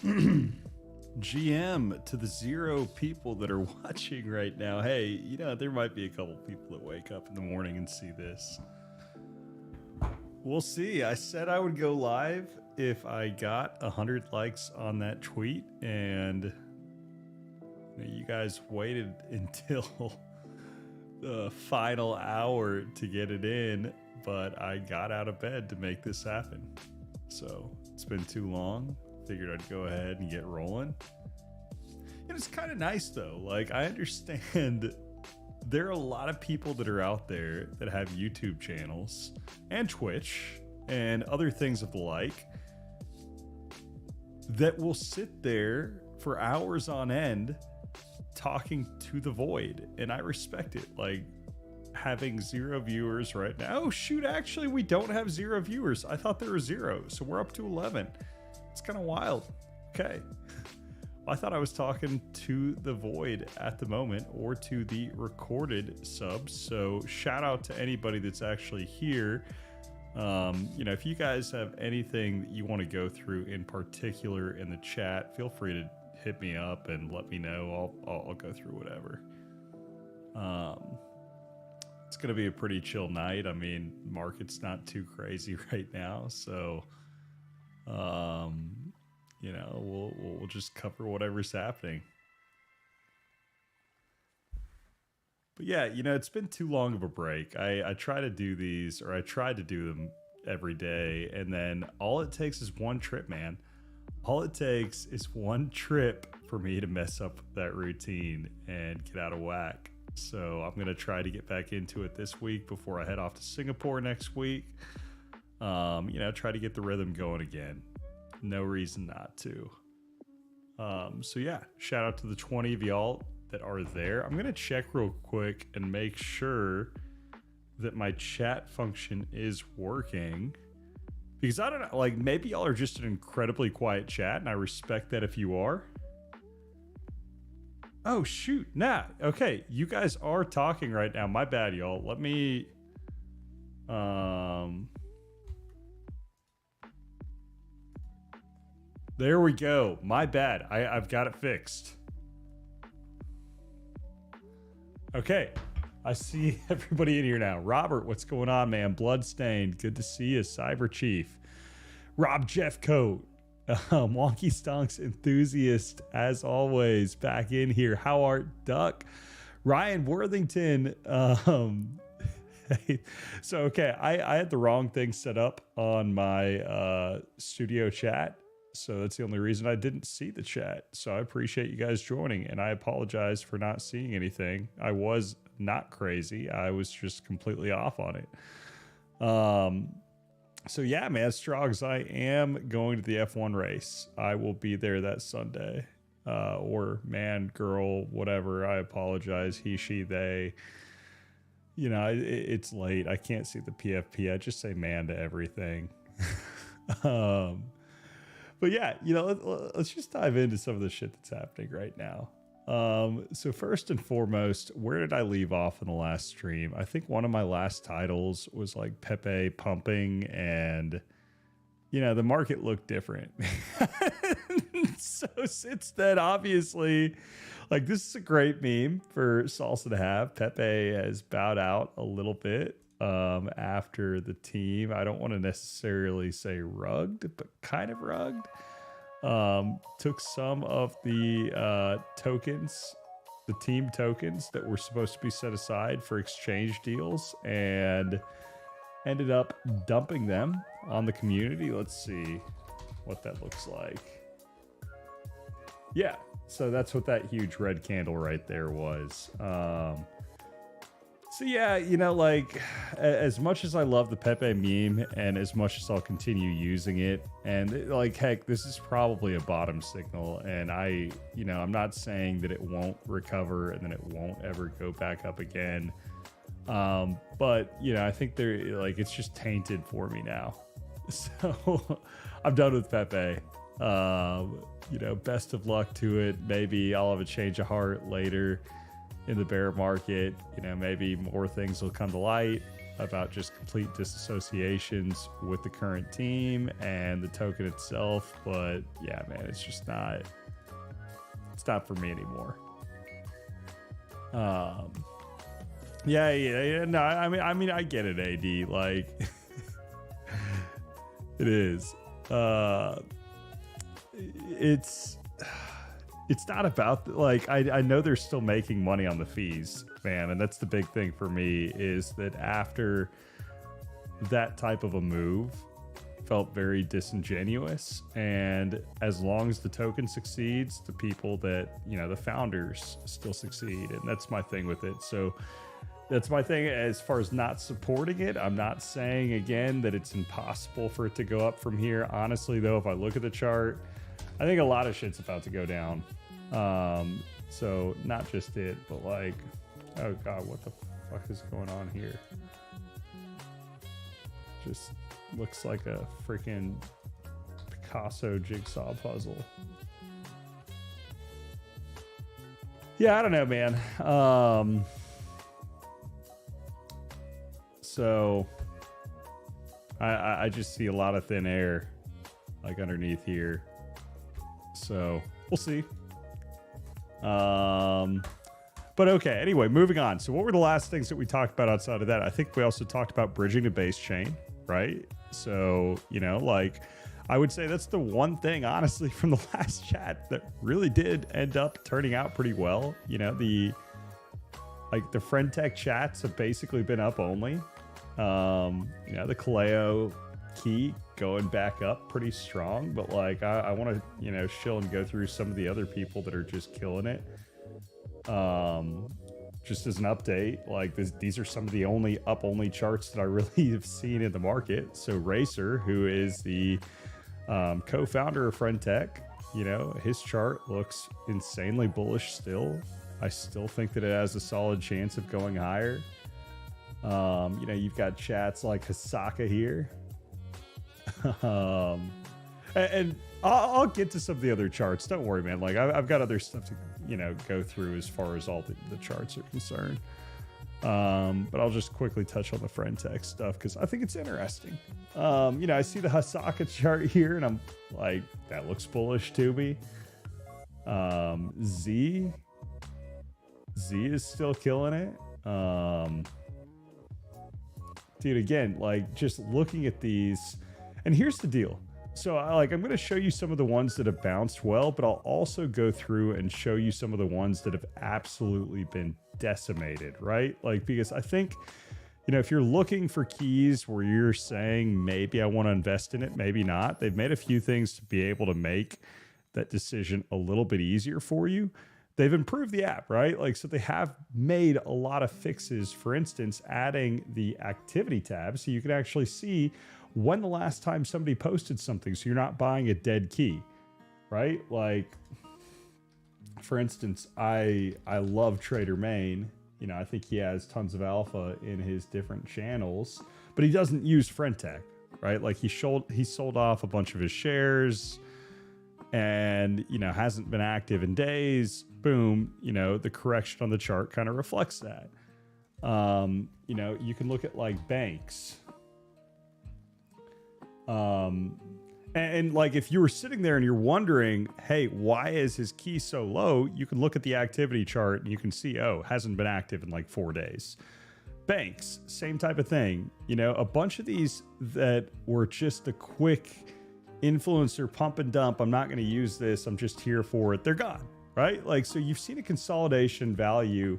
GM to the 0 people that are watching right now. Hey, there might be a couple people that wake up in the morning and see this. We'll see. I said I would go live if I got 100 likes on that tweet, and you guys waited until the final hour to get it in, but I got out of bed to make this happen. So it's been too long. Figured I'd go ahead and get rolling. And it's kind of nice though. Like, I understand there are a lot of people that are out there that have YouTube channels and Twitch and other things of the like that will sit there for hours on end talking to the void, and I respect it. Like, having 0 viewers right now. Oh shoot, actually we don't have 0 viewers. I thought there were 0, so we're up to 11. It's kind of wild. Okay. I thought I was talking to the void at the moment, or to the recorded subs. So shout out to anybody that's actually here. If you guys have anything that you want to go through in particular in the chat, feel free to hit me up and let me know. I'll go through whatever. It's going to be a pretty chill night. I mean, market's not too crazy right now. So, we'll just cover whatever's happening. But yeah, it's been too long of a break. I try to do these, or I tried to do them every day, and then all it takes is one trip, man. All it takes is one trip for me to mess up that routine and get out of whack. So I'm going to try to get back into it this week before I head off to Singapore next week. Try to get the rhythm going again. No reason not to. So yeah, shout out to the 20 of y'all that are there. I'm going to check real quick and make sure that my chat function is working, because I don't know, like, maybe y'all are just an incredibly quiet chat, and I respect that if you are. Oh shoot, nah, okay, you guys are talking right now. My bad, y'all. Let me there we go. My bad. I've got it fixed. Okay, I see everybody in here now. Robert, what's going on, man? Bloodstained, good to see you. Cyber Chief, Rob Jeffcoat, Wonky Stonks enthusiast, as always, back in here. How art Duck, Ryan Worthington. So okay, I had the wrong thing set up on my studio chat. So that's the only reason I didn't see the chat. So I appreciate you guys joining, and I apologize for not seeing anything. I was not crazy. I was just completely off on it. So yeah, man, Strogs, I am going to the F1 race. I will be there that Sunday. Or man, girl, whatever. I apologize. He, she, they. It's late. I can't see the PFP. I just say man to everything. But yeah, let's just dive into some of the shit that's happening right now. So first and foremost, where did I leave off in the last stream? I think one of my last titles was like Pepe pumping, and the market looked different. So since then, obviously, like, this is a great meme for Salsa to have. Pepe has bowed out a little bit after the team. I don't want to necessarily say rugged, but kind of rugged. Took some of the tokens, the team tokens that were supposed to be set aside for exchange deals, and ended up dumping them on the community. Let's see what that looks like. Yeah, so that's what that huge red candle right there was. So yeah, like, as much as I love the Pepe meme, and as much as I'll continue using it, and like, heck, this is probably a bottom signal, and I'm not saying that it won't recover and then it won't ever go back up again. But I think it's just tainted for me now. So I'm done with Pepe. Best of luck to it. Maybe I'll have a change of heart later. in the bear market. Maybe more things will come to light about just complete disassociations with the current team and the token itself. But yeah, man, it's not for me anymore. Yeah. No, I mean, I get it, AD. Like, it is. It's not about, like, I know they're still making money on the fees, man, and that's the big thing for me, is that after that type of a move felt very disingenuous, and as long as the token succeeds, the people that, the founders still succeed, and that's my thing with it. So that's my thing as far as not supporting it. I'm not saying, again, that it's impossible for it to go up from here. Honestly, though, if I look at the chart, I think a lot of shit's about to go down. So not just it, but like, oh God, what the fuck is going on here? Just looks like a freaking Picasso jigsaw puzzle. Yeah, I don't know, man. So I just see a lot of thin air like underneath here. So we'll see. But okay, anyway, moving on. So what were the last things that we talked about outside of that? I think we also talked about bridging to base chain, right? So, like, I would say that's the one thing, honestly, from the last chat that really did end up turning out pretty well. The Friend.tech chats have basically been up only. The Kaleo key going back up pretty strong, but like I want to chill and go through some of the other people that are just killing it. Just as an update, like these are some of the only up-only charts that I really have seen in the market. So Racer, who is the co-founder of Friend.tech, his chart looks insanely bullish still. I still think that it has a solid chance of going higher. You've got chats like Hasaka here. And I'll get to some of the other charts. Don't worry, man. Like I've got other stuff to, go through as far as all the charts are concerned. But I'll just quickly touch on the Friend.tech stuff because I think it's interesting. I see the Hasaka chart here and I'm like, that looks bullish to me. Z is still killing it. Dude, again, like just looking at these, and here's the deal. So I'm going to show you some of the ones that have bounced well, but I'll also go through and show you some of the ones that have absolutely been decimated, right? Like, because I think, if you're looking for keys where you're saying, maybe I want to invest in it, maybe not, they've made a few things to be able to make that decision a little bit easier for you. They've improved the app, right? Like, so they have made a lot of fixes. For instance, adding the activity tab so you can actually see when the last time somebody posted something, so you're not buying a dead key, right? Like, for instance, I love Trader Main. I think he has tons of alpha in his different channels, but he doesn't use Friend.tech, right? Like he sold off a bunch of his shares and, hasn't been active in days. Boom, the correction on the chart kind of reflects that. You can look at like banks. And like if you were sitting there and you're wondering, hey, why is his key so low? You can look at the activity chart and you can see, hasn't been active in like 4 days. Banks, same type of thing. A bunch of these that were just a quick influencer pump and dump. I'm not going to use this. I'm just here for it. They're gone, right? Like, so you've seen a consolidation value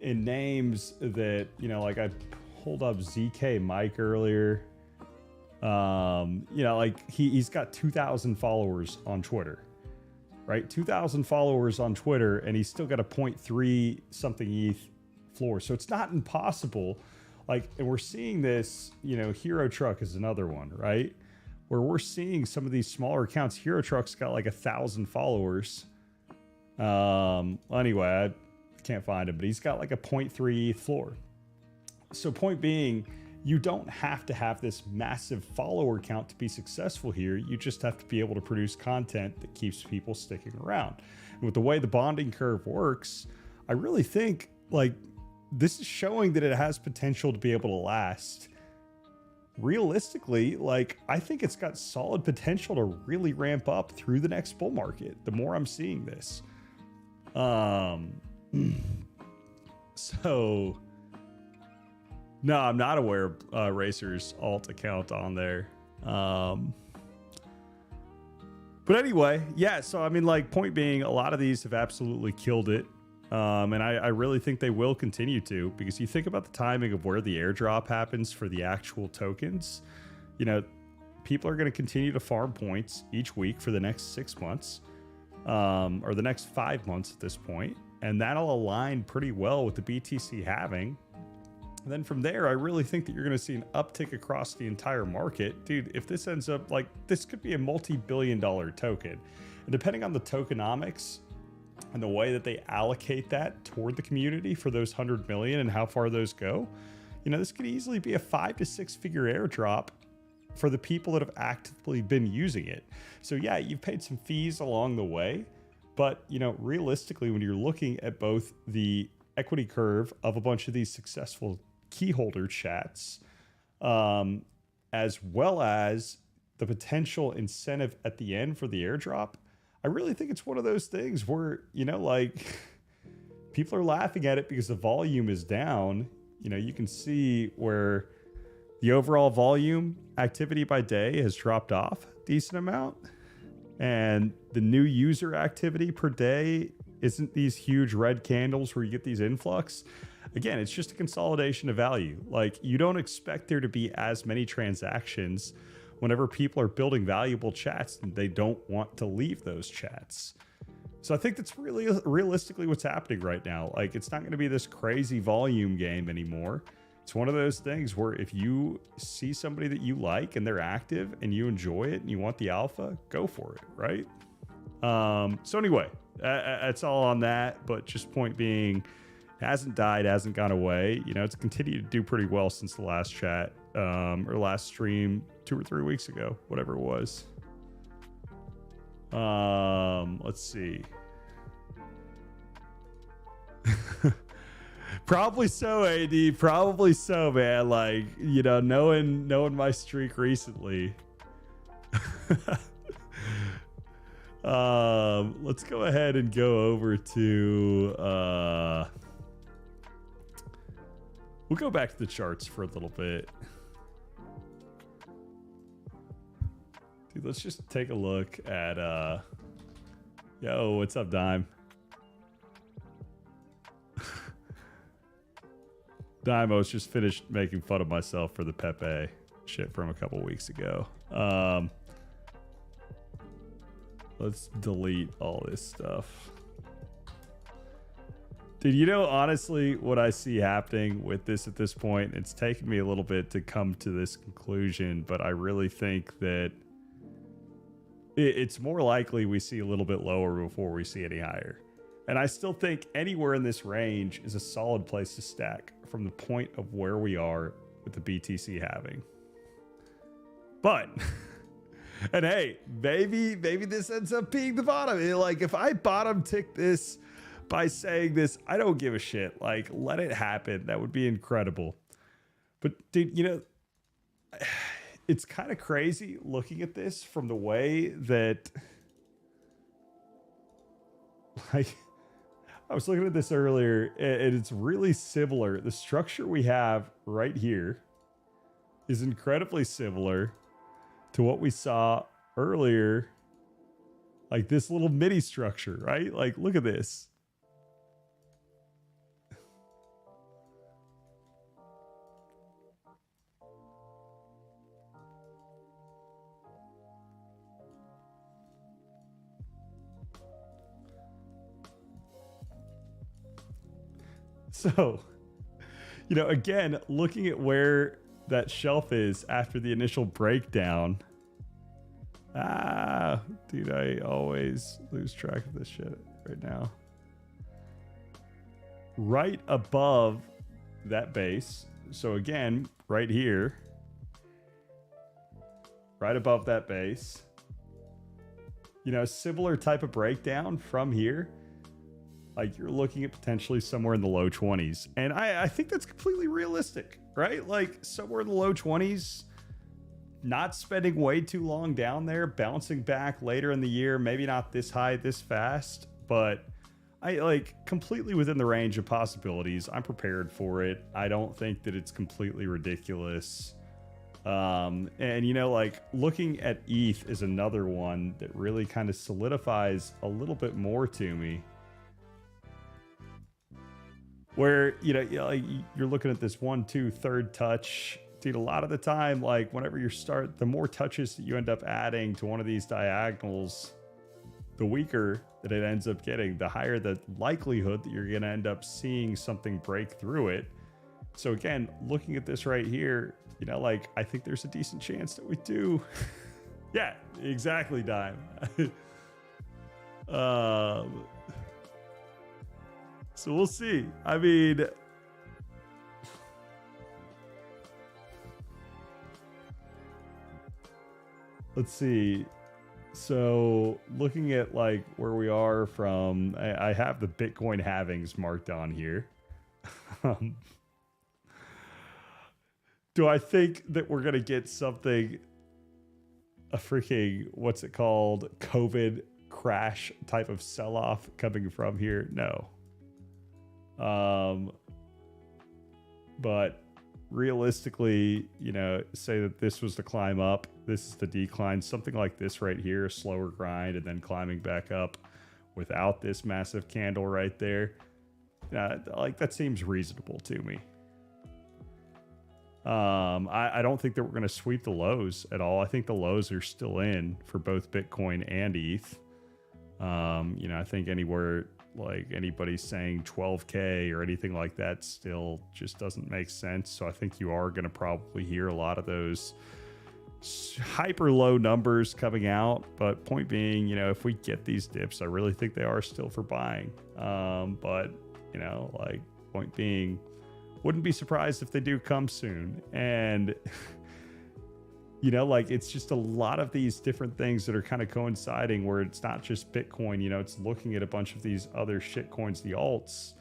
in names that, like I pulled up ZK Mike earlier. Like he's got 2,000 followers on Twitter, right? 2,000 followers on Twitter, and he's still got a 0.3 something ETH floor. So it's not impossible. Like, and we're seeing this, Hero Truck is another one, right? Where we're seeing some of these smaller accounts. Hero Truck's got like 1,000 followers. Anyway, I can't find him, but he's got like a 0.3 ETH floor. So point being, you don't have to have this massive follower count to be successful here. You just have to be able to produce content that keeps people sticking around. And with the way the bonding curve works, I really think like, this is showing that it has potential to be able to last. Realistically, like, I think it's got solid potential to really ramp up through the next bull market. The more I'm seeing this. So no, I'm not aware of Racer's alt account on there. But anyway, yeah, so I mean, like, point being, a lot of these have absolutely killed it. And I really think they will continue to, because you think about the timing of where the airdrop happens for the actual tokens. You know, people are going to continue to farm points each week for the next 6 months, or the next 5 months at this point. And that'll align pretty well with the BTC halving. And then from there, I really think that you're going to see an uptick across the entire market. Dude, if this ends up, like, this could be a multi-billion-dollar token. And depending on the tokenomics and the way that they allocate that toward the community for those 100 million and how far those go, you know, this could easily be a 5 to 6 figure airdrop for the people that have actively been using it. So yeah, you've paid some fees along the way, but, you know, realistically, when you're looking at both the equity curve of a bunch of these successful keyholder chats, as well as the potential incentive at the end for the airdrop, I really think it's one of those things where, you know, like, people are laughing at it because the volume is down. You know, you can see where the overall volume activity by day has dropped off a decent amount, and the new user activity per day isn't these huge red candles where you get these influx. Again, it's just a consolidation of value. Like, you don't expect there to be as many transactions whenever people are building valuable chats and they don't want to leave those chats. So I think that's really realistically what's happening right now. Like, it's not going to be this crazy volume game anymore. It's one of those things where if you see somebody that you like and they're active and you enjoy it and you want the alpha, go for it, right? So anyway, that's all on that. But just point being, hasn't died, hasn't gone away. You know, it's continued to do pretty well since the last chat, or last stream 2 or 3 weeks ago, whatever it was. Let's see. Probably so, AD. Probably so, man. Like, you know, knowing my streak recently. Let's go ahead and go over to we'll go back to the charts for a little bit. Dude, let's just take a look at yo, what's up, Dime? Dime, I was just finished making fun of myself for the Pepe shit from a couple weeks ago. Let's delete all this stuff. Dude, you know, honestly, what I see happening with this at this point, it's taken me a little bit to come to this conclusion, but I really think that it's more likely we see a little bit lower before we see any higher. And I still think anywhere in this range is a solid place to stack from the point of where we are with the BTC halving. But, and hey, maybe this ends up being the bottom. Like, if I bottom tick this by saying this, I don't give a shit. Like, let it happen. That would be incredible. But dude, you know, it's kind of crazy looking at this from the way that, like, I was looking at this earlier, and it's really similar. The structure we have right here is incredibly similar to what we saw earlier. Like this little mini structure, right? Like, look at this. So, you know, again, looking at where that shelf is after the initial breakdown. Dude, I always lose track of this shit right now. Right above that base. So again, right here. Right above that base. You know, similar type of breakdown from here. like you're looking at potentially somewhere in the low 20s. And I think that's completely realistic, right? Like somewhere in the low 20s, not spending way too long down there, bouncing back later in the year, maybe not this high, this fast, but I like completely within the range of possibilities. I'm prepared for it. I don't think that it's completely ridiculous. And you know, like looking at ETH is another one that really kind of solidifies a little bit more to me. Where, you know, like you're looking at this 1, 2, third touch. Dude, a lot of the time, like whenever you start, the more touches that you end up adding to one of these diagonals, the weaker that it ends up getting, the higher the likelihood that you're going to end up seeing something break through it. So again, looking at this right here, you know, like I think there's a decent chance that we do. Yeah, exactly, Dime. So we'll see. I mean, let's see. So looking at like where we are from, I have the Bitcoin halvings marked on here. Do I think that we're going to get something, a freaking, what's it called, COVID crash type of sell-off coming from here? No. But realistically, you know, say that this was the climb up, this is the decline, something like this right here, a slower grind, and then climbing back up without this massive candle right there. Like that seems reasonable to me. I don't think that we're going to sweep the lows at all. I think the lows are still in for both Bitcoin and ETH. You know, I think anywhere like anybody saying 12K or anything like that still just doesn't make sense. So I think you are going to probably hear a lot of those hyper low numbers coming out. But point being, you know, if we get these dips, I really think they are still for buying. But, you know, like point being, wouldn't be surprised if they do come soon. And you know, like it's just a lot of these different things that are kind of coinciding where it's not just Bitcoin, you know, it's looking at a bunch of these other shit coins, the alts,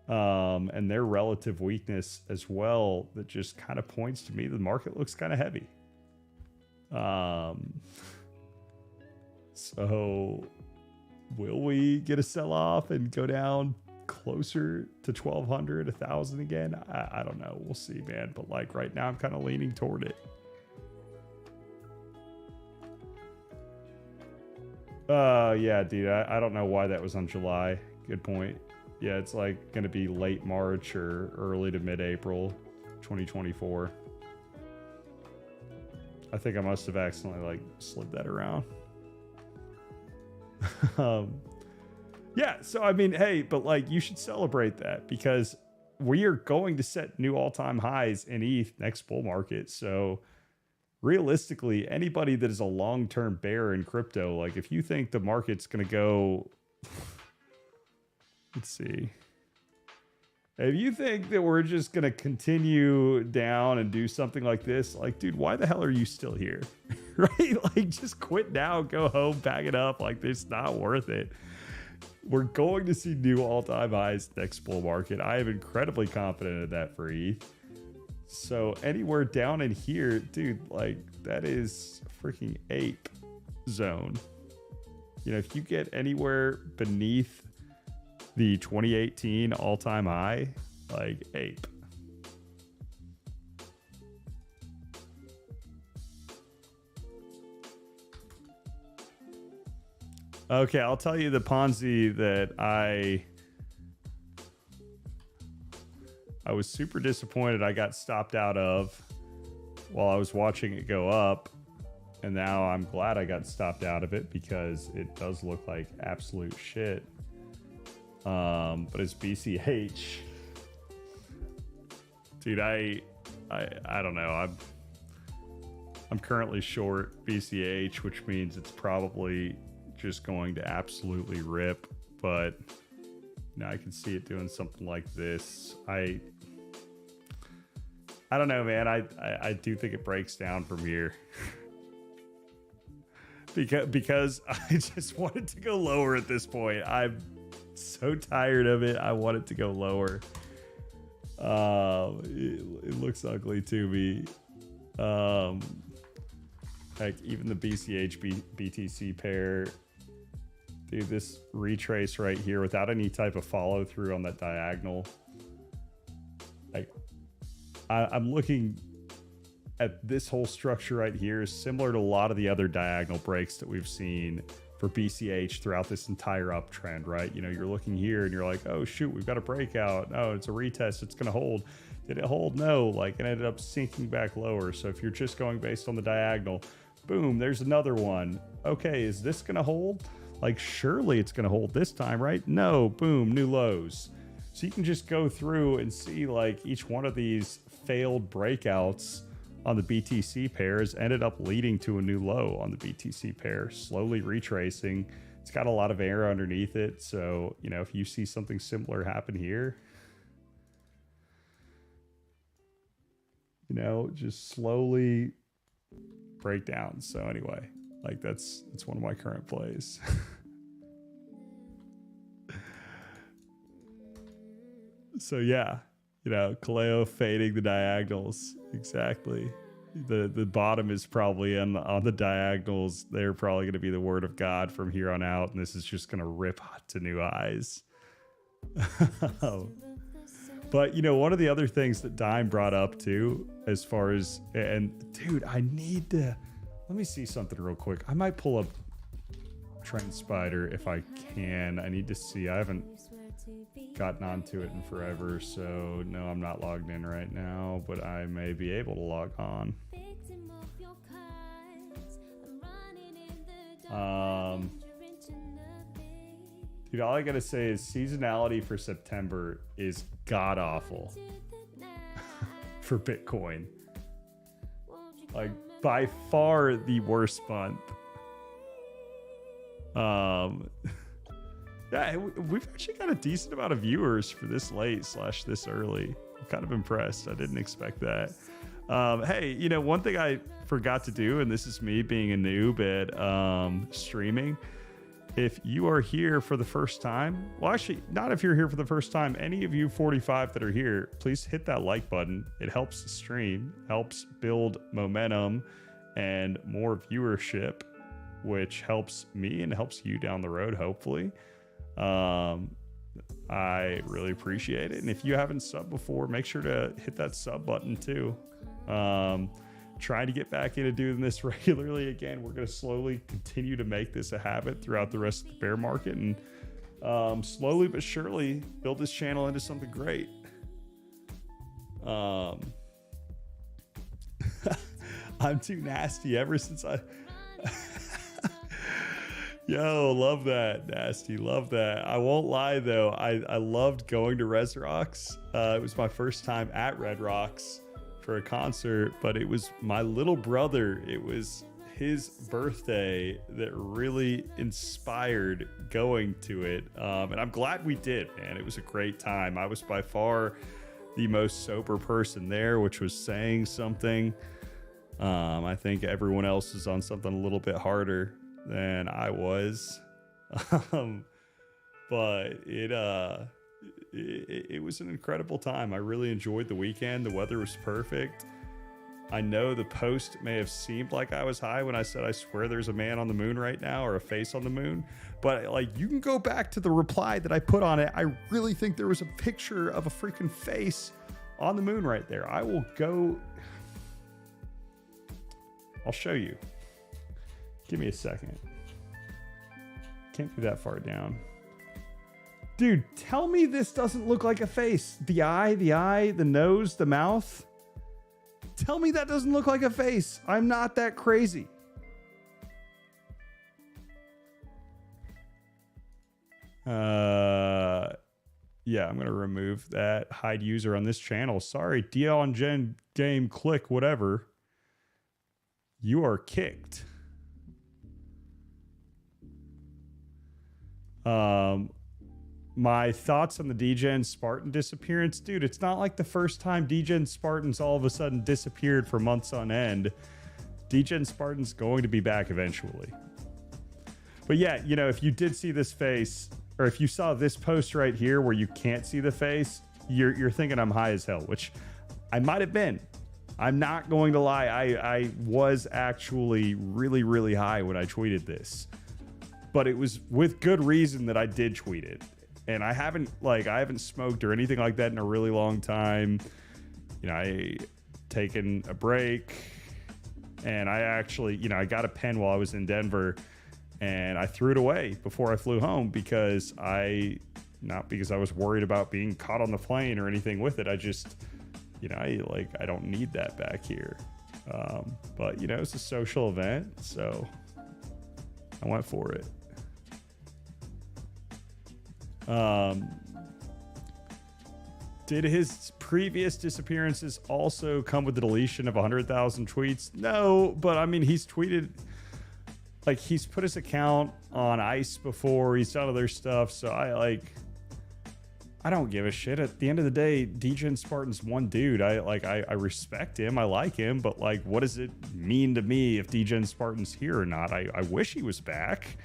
and their relative weakness as well. That just kind of points to me the market looks kind of heavy. So will we get a sell off and go down closer to 1200, 1000 again? I don't know. We'll see, man. But like right now I'm kind of leaning toward it. Yeah, dude, I don't know why that was on July. Good point. Yeah, it's like going to be late March or early to mid-April 2024. I think I must have accidentally like slid that around. Yeah, so I mean, hey, but like you should celebrate that because we are going to set new all-time highs in ETH next bull market. So realistically, anybody that is a long-term bear in crypto, like if you think the market's going to go, let's see. If you think that we're just going to continue down and do something like this, like, dude, why the hell are you still here? Right? Like, just quit now, go home, pack it up. Like, it's not worth it. We're going to see new all-time highs next bull market. I am incredibly confident in that for ETH. So anywhere down in here, dude, like that is freaking ape zone. You know, if you get anywhere beneath the 2018 all-time high, like ape. Okay, I'll tell you the Ponzi that I was super disappointed I got stopped out of while I was watching it go up. And now I'm glad I got stopped out of it because it does look like absolute shit. But it's BCH. Dude, I don't know. I'm currently short BCH, which means it's probably just going to absolutely rip. But now I can see it doing something like this. I don't know, man. I do think it breaks down from here. because I just wanted to go lower at this point. I'm so tired of it. I want it to go lower. It looks ugly to me. Heck, even the BCH BTC pair, dude, this retrace right here without any type of follow through on that diagonal. Like, I'm looking at this whole structure right here is similar to a lot of the other diagonal breaks that we've seen for BCH throughout this entire uptrend, right? You know, you're looking here and you're like, oh shoot, we've got a breakout. Oh, it's a retest. It's going to hold. Did it hold? No, like it ended up sinking back lower. So if you're just going based on the diagonal, boom, there's another one. Okay, is this going to hold? Like, surely it's going to hold this time, right? No, boom, new lows. So you can just go through and see like each one of these failed breakouts on the BTC pairs ended up leading to a new low on the BTC pair, slowly retracing. It's got a lot of air underneath it. So, you know, if you see something similar happen here, you know, just slowly break down. So anyway, like that's one of my current plays. So yeah, you know, Kaleo fading the diagonals. Exactly. The bottom is probably on the diagonals. They're probably going to be the word of God from here on out. And this is just going to rip to new highs. But, you know, one of the other things that Dime brought up too, as far as, and dude, I need to, let me see something real quick. I might pull up Trend Spider if I can. I need to see. I haven't gotten onto it in forever, so no, I'm not logged in right now, but I may be able to log on. Dude, all I gotta say is seasonality for September is god awful for Bitcoin. Like, by far the worst month. Yeah, we've actually got a decent amount of viewers for this late / this early. I'm kind of impressed. I didn't expect that. Hey, you know, one thing I forgot to do, and this is me being a noob at streaming. If you are here for the first time, well, actually, not if you're here for the first time, any of you 45 that are here, please hit that like button. It helps the stream, helps build momentum and more viewership, which helps me and helps you down the road, hopefully. I really appreciate it. And if you haven't subbed before, make sure to hit that sub button too. Trying to get back into doing this regularly again. We're going to slowly continue to make this a habit throughout the rest of the bear market and slowly but surely build this channel into something great. I'm too nasty ever since I... Yo, love that, Nasty. Love that. I won't lie, though. I loved going to Res Rocks. It was my first time at Red Rocks for a concert, but it was my little brother. It was his birthday that really inspired going to it. And I'm glad we did, man. It was a great time. I was by far the most sober person there, which was saying something. I think everyone else is on something a little bit harder than I was, but it was an incredible time. I really enjoyed the weekend. The weather was perfect. I know the post may have seemed like I was high when I said I swear there's a man on the moon right now, or a face on the moon, but like, you can go back to the reply that I put on it. I really think there was a picture of a freaking face on the moon right there. I will go, I'll show you. Give me a second. Can't be that far down. Dude, tell me this doesn't look like a face. The eye, the nose, the mouth. Tell me that doesn't look like a face. I'm not that crazy. Yeah, I'm going to remove that hide user on this channel. Sorry, Dion Gen Game Click, whatever. You are kicked. My thoughts on the DGen Spartan disappearance. Dude, it's not like the first time DGen Spartans all of a sudden disappeared for months on end. DGen Spartan's going to be back eventually. But yeah, you know, if you did see this face, or if you saw this post right here where you can't see the face, you're thinking I'm high as hell, which I might have been. I'm not going to lie. I was actually really, really high when I tweeted this, but it was with good reason that I did tweet it. And I haven't smoked or anything like that in a really long time. You know, I taken a break, and I actually, you know, I got a pen while I was in Denver, and I threw it away before I flew home because not because I was worried about being caught on the plane or anything with it. I just, you know, I don't need that back here. But you know, it's a social event, so I went for it. Did his previous disappearances also come with the deletion of 100,000 tweets? No, but I mean, he's tweeted, like, he's put his account on ice before, he's done other stuff, so I don't give a shit. At the end of the day, DJ Spartan's one dude. I respect him, I like him, but like, what does it mean to me if DJ Spartan's here or not? I wish he was back.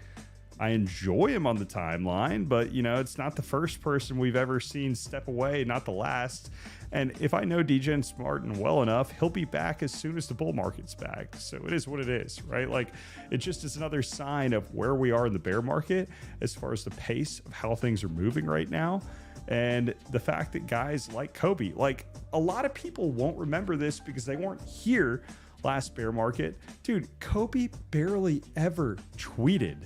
I enjoy him on the timeline, but you know, it's not the first person we've ever seen step away, not the last. And if I know DJ Spartan well enough, he'll be back as soon as the bull market's back. So it is what it is, right? Like, it just is another sign of where we are in the bear market as far as the pace of how things are moving right now. And the fact that guys like Kobe, like, a lot of people won't remember this because they weren't here last bear market. Dude, Kobe barely ever tweeted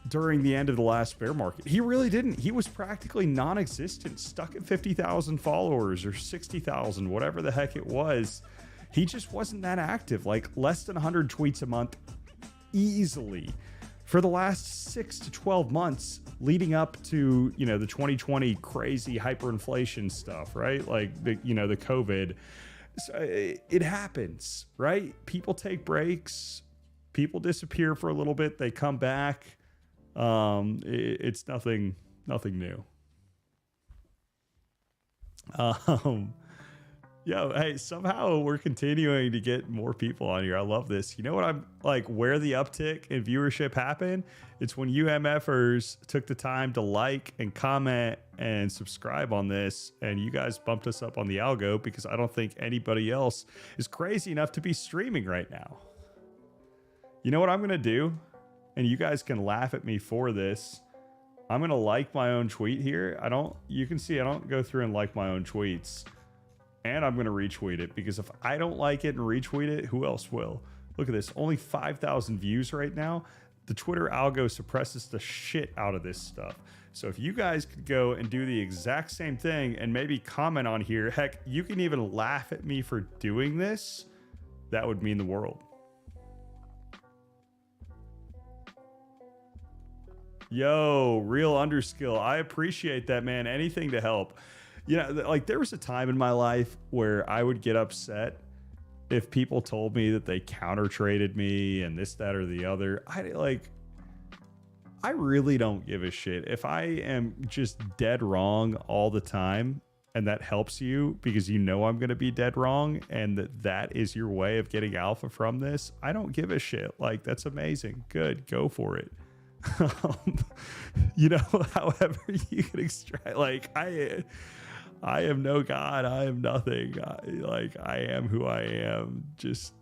during the end of the last bear market. He really didn't. He was practically non-existent, stuck at 50,000 followers or 60,000, whatever the heck it was. He just wasn't that active, like less than 100 tweets a month easily for the last 6 to 12 months leading up to, you know, the 2020 crazy hyperinflation stuff, right? Like the, you know, the COVID. So it happens, right? People take breaks, people disappear for a little bit, they come back. It's nothing new. Hey, somehow we're continuing to get more people on here. I love this. You know what I'm like, where the uptick in viewership happened? It's when you MFers took the time to like and comment and subscribe on this, and you guys bumped us up on the algo because I don't think anybody else is crazy enough to be streaming right now. You know what I'm going to do? And you guys can laugh at me for this. I'm going to like my own tweet here. You can see I don't go through and like my own tweets. And I'm going to retweet it, because if I don't like it and retweet it, who else will? Look at this. Only 5,000 views right now. The Twitter algo suppresses the shit out of this stuff. So if you guys could go and do the exact same thing and maybe comment on here, heck, you can even laugh at me for doing this. That would mean the world. Yo, real underskill. I appreciate that, man. Anything to help. You know, like, there was a time in my life where I would get upset if people told me that they counter traded me and this, that, or the other. I really don't give a shit. If I am just dead wrong all the time, and that helps you because you know I'm going to be dead wrong, and that is your way of getting alpha from this, I don't give a shit. Like, that's amazing. Good. Go for it. You know, however you can extract, like, I am no god, I am nothing. I am who I am. Just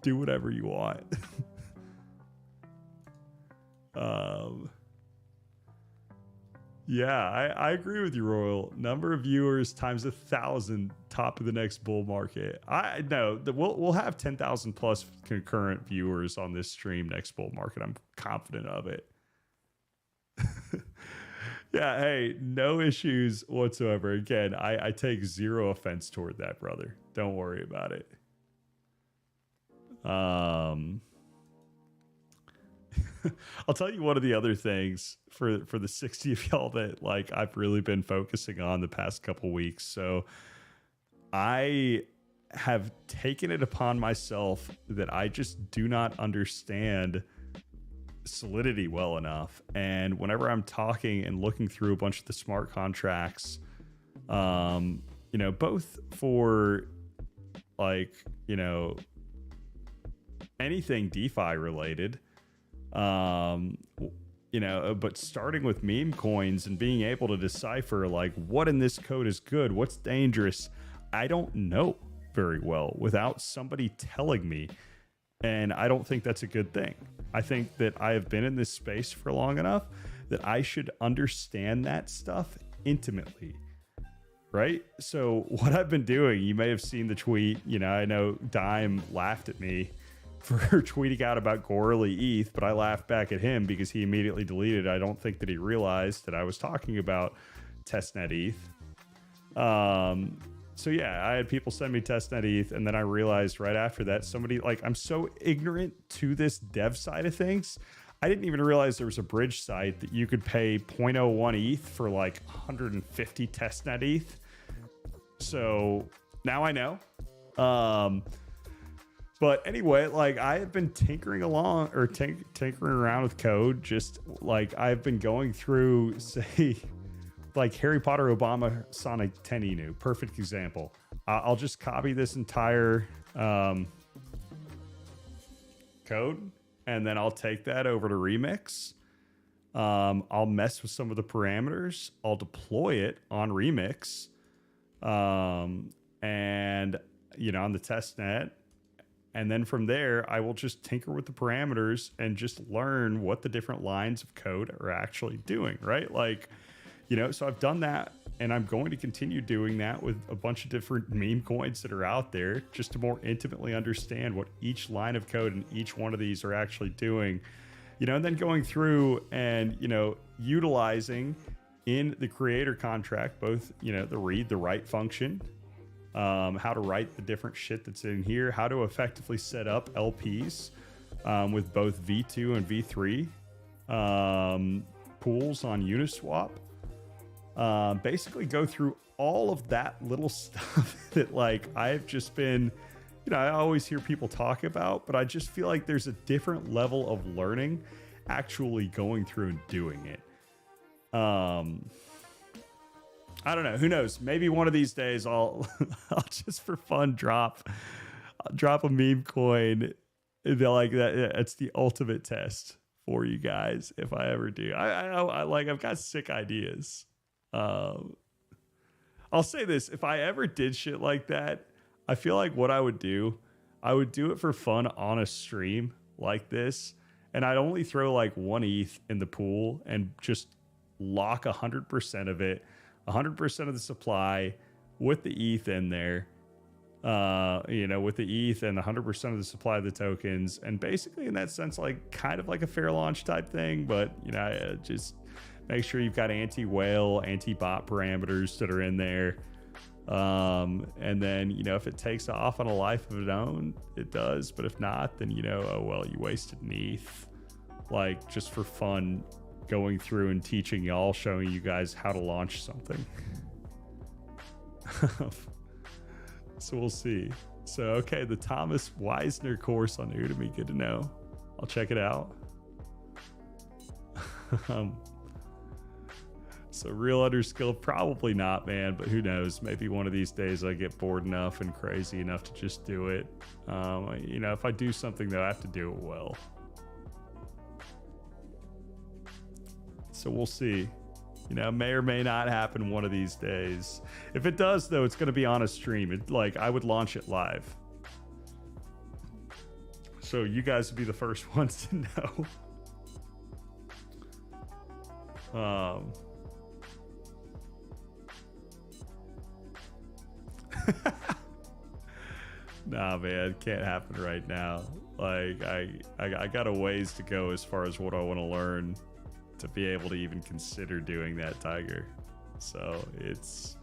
do whatever you want. Yeah, I agree with you, Royal. Number of viewers times 1,000, top of the next bull market. I know that we'll have 10,000 plus concurrent viewers on this stream next bull market. I'm confident of it. Yeah, hey, no issues whatsoever. Again, I take zero offense toward that, brother. Don't worry about it. I'll tell you one of the other things for the 60 of y'all that, like, I've really been focusing on the past couple weeks. So I have taken it upon myself that I just do not understand solidity well enough. And whenever I'm talking and looking through a bunch of the smart contracts, you know, both for, like, you know, anything DeFi related, but starting with meme coins and being able to decipher like what in this code is good, what's dangerous, I don't know very well without somebody telling me. And I don't think that's a good thing. I think that I have been in this space for long enough that I should understand that stuff intimately. Right? So what I've been doing, you may have seen the tweet, I know Dime laughed at me for tweeting out about Gorley ETH, but I laughed back at him because he immediately deleted it. I don't think that he realized that I was talking about testnet ETH. So yeah, I had people send me testnet ETH, and then I realized right after that, somebody, like, I'm so ignorant to this dev side of things. I didn't even realize there was a bridge site that you could pay 0.01 ETH for like 150 testnet ETH. So now I know. But anyway, like, I have been tinkering around with code. Just like I've been going through, say, like Harry Potter, Obama, Sonic 10 Inu. Perfect example. I'll just copy this entire code, and then I'll take that over to Remix. I'll mess with some of the parameters. I'll deploy it on Remix. And, on the test net. And then from there, I will just tinker with the parameters and just learn what the different lines of code are actually doing, right? Like, so I've done that, and I'm going to continue doing that with a bunch of different meme coins that are out there, just to more intimately understand what each line of code and each one of these are actually doing, and then going through and, utilizing in the creator contract, both, the read, the write function, how to write the different shit that's in here, how to effectively set up LPs with both V2 and V3 pools on Uniswap. Basically go through all of that little stuff that, like, I've just been, I always hear people talk about, but I just feel like there's a different level of learning actually going through and doing it. I don't know. Who knows? Maybe one of these days I'll just for fun drop a meme coin. They're like that. It's the ultimate test for you guys if I ever do. I've got sick ideas. I'll say this: if I ever did shit like that, I feel like what I would do it for fun on a stream like this, and I'd only throw like 1 ETH in the pool and just lock 100% of it. 100% of the supply with the ETH in there, with the ETH and 100% of the supply of the tokens. And basically in that sense, like kind of like a fair launch type thing, but, just make sure you've got anti-whale, anti-bot parameters that are in there. And then, if it takes off on a life of its own, it does. But if not, then, oh, well, you wasted an ETH, like just for fun, going through and teaching y'all, showing you guys how to launch something. So we'll see. So, okay, the Thomas Weisner course on Udemy, good to know. I'll check it out. So real underskill, probably not, man, but who knows? Maybe one of these days I get bored enough and crazy enough to just do it. If I do something, though, I have to do it well. So we'll see. May or may not happen one of these days. If it does, though, it's going to be on a stream. I would launch it live. So you guys would be the first ones to know. Nah, man, can't happen right now. Like, I got a ways to go as far as what I want to learn to be able to even consider doing that, Tiger. So it's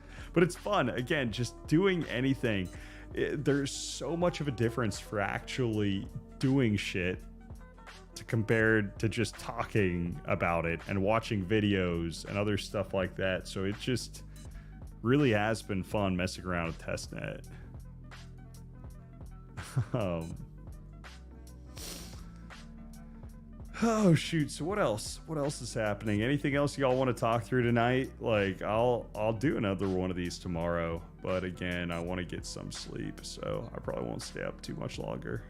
fun. Again, just doing anything. There's so much of a difference for actually doing shit compared to just talking about it and watching videos and other stuff like that. So it just really has been fun messing around with testnet. Oh shoot, so what else is happening? Anything else y'all want to talk through tonight? Like, I'll do another one of these tomorrow, but again, I want to get some sleep, so I probably won't stay up too much longer.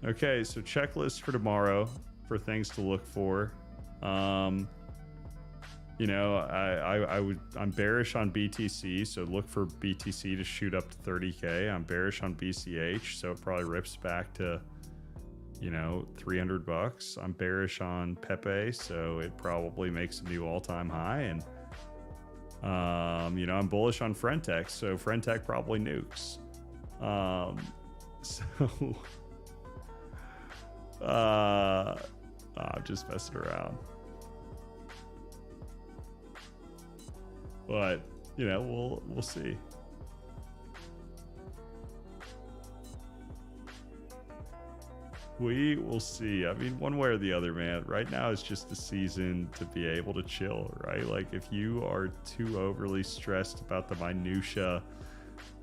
Okay, so checklist for tomorrow for things to look for. You know, I'm bearish on BTC, so look for BTC to shoot up to 30K. I'm bearish on BCH, so it probably rips back to, you know, $300. I'm bearish on Pepe, so it probably makes a new all-time high. And you know, I'm bullish on Friend.tech, so Friend.tech probably nukes. So I'm just messing around. But, you know, we'll see. We will see. I mean, one way or the other, man. Right now it's just the season to be able to chill, right? Like, if you are too overly stressed about the minutia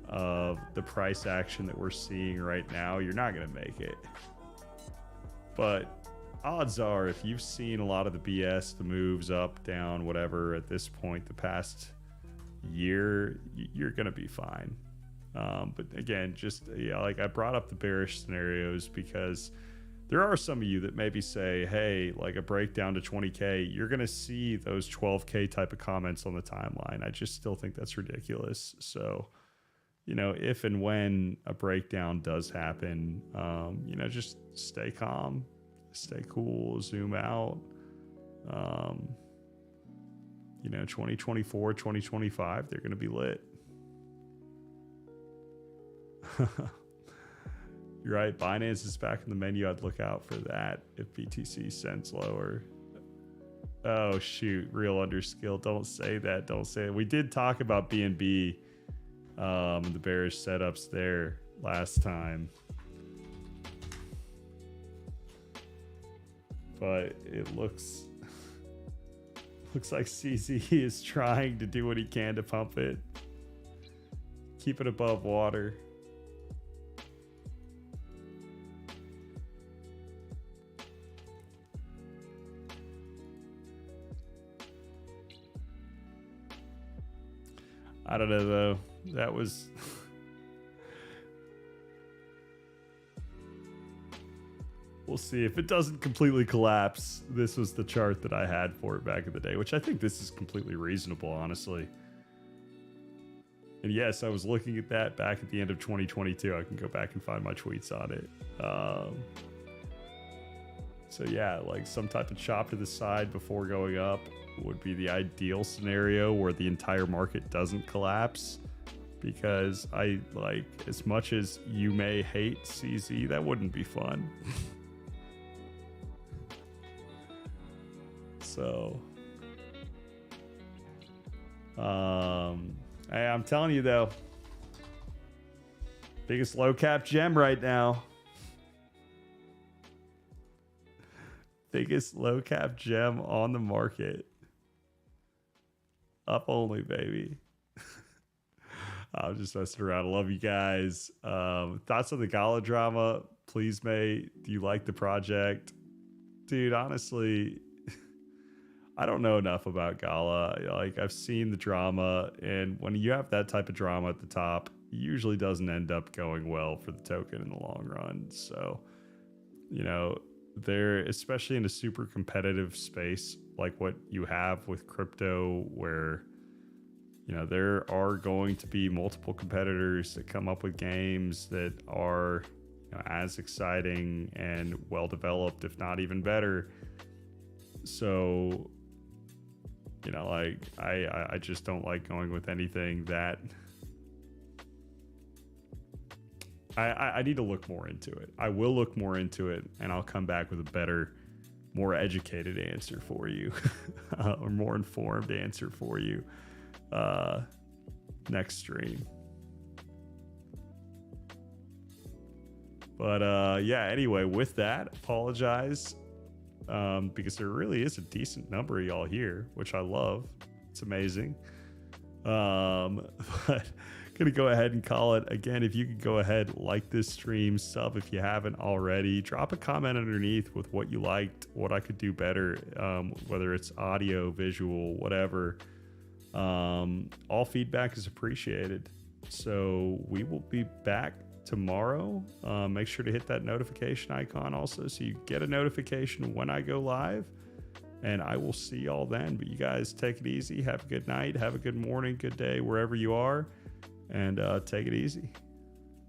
of the price action that we're seeing right now, you're not going to make it. But odds are, if you've seen a lot of the BS, the moves up, down, whatever, at this point, the past year, you're going to be fine. But again, just, yeah, like I brought up the bearish scenarios because there are some of you that maybe say, hey, like a breakdown to 20K, you're going to see those 12K type of comments on the timeline. I just still think that's ridiculous. So, you know, if and when a breakdown does happen, you know, just stay calm, stay cool, zoom out. You know, 2024, 2025, they're going to be lit. You're right. Binance is back in the menu. I'd look out for that if BTC sends lower. Oh, shoot. Real underskill. Don't say that. Don't say it. We did talk about BNB, the bearish setups there last time. But it looks like CZ is trying to do what he can to pump it. Keep it above water. I don't know though. That was we'll see. If it doesn't completely collapse, this was the chart that I had for it back in the day, which I think this is completely reasonable, honestly. And yes, I was looking at that back at the end of 2022. I can go back and find my tweets on it. So yeah, like some type of chop to the side before going up would be the ideal scenario where the entire market doesn't collapse. Because I, like, as much as you may hate CZ, that wouldn't be fun. So, hey, I'm telling you though, biggest low cap gem right now. Biggest low cap gem on the market. Up only, baby. I'm just messing around. I love you guys. Thoughts on the Gala drama? Please, mate. Do you like the project? Dude, honestly, I don't know enough about Gala. Like, I've seen the drama, and when you have that type of drama at the top, it usually doesn't end up going well for the token in the long run. So, you know, they're, especially in a super competitive space like what you have with crypto, where, you know, there are going to be multiple competitors that come up with games that are, you know, as exciting and well developed, if not even better. So, you know, like I just don't like going with anything that I need to look more into it. I will look more into it, and I'll come back with a better, more educated answer for you, or more informed answer for you next stream. But yeah, anyway, with that, apologize, because there really is a decent number of y'all here, which I love. It's amazing. But gonna go ahead and call it. Again, if you could go ahead, like this stream, sub if you haven't already, drop a comment underneath with what you liked, what I could do better, whether it's audio, visual, whatever. All feedback is appreciated. So we will be back tomorrow. Make sure to hit that notification icon also so you get a notification when I go live. And I will see y'all then. But you guys take it easy. Have a good night. Have a good morning, good day, wherever you are. And take it easy.